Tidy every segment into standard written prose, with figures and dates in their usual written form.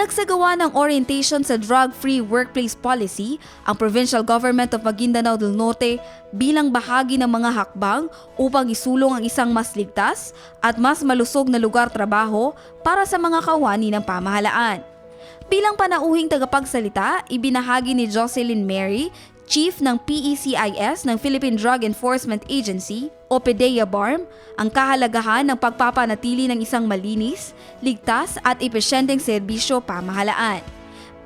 Nagsagawa ng orientation sa drug-free workplace policy ang Provincial Government of Maguindanao del Norte bilang bahagi ng mga hakbang upang isulong ang isang mas ligtas at mas malusog na lugar trabaho para sa mga kawani ng pamahalaan. Bilang panauhing tagapagsalita, ibinahagi ni Jocelyn Mary, Chief ng PECIS ng Philippine Drug Enforcement Agency o PDEA-BARM, ang kahalagahan ng pagpapanatili ng isang malinis, ligtas at epesyenteng serbisyo pamahalaan.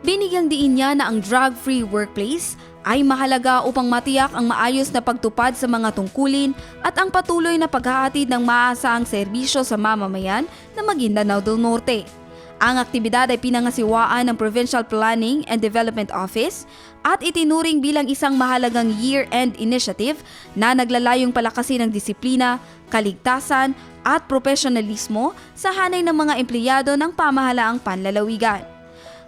Binigyang diin niya na ang drug-free workplace ay mahalaga upang matiyak ang maayos na pagtupad sa mga tungkulin at ang patuloy na paghahatid ng maaasahang serbisyo sa mamamayan na Maguindanao del Norte. Ang aktibidad ay pinangasiwaan ng Provincial Planning and Development Office at itinuring bilang isang mahalagang year-end initiative na naglalayong palakasin ang disiplina, kaligtasan at profesionalismo sa hanay ng mga empleyado ng pamahalaang panlalawigan.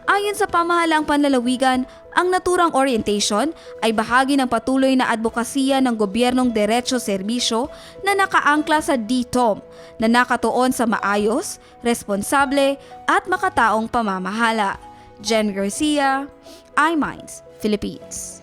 Ayon sa pamahalaang panlalawigan, ang naturang orientation ay bahagi ng patuloy na advokasya ng gobyernong diretso-serbisyo na nakaangkla sa DTOM na nakatuon sa maayos, responsable at makataong pamamahala. Jen Garcia, iMinds, Philippines.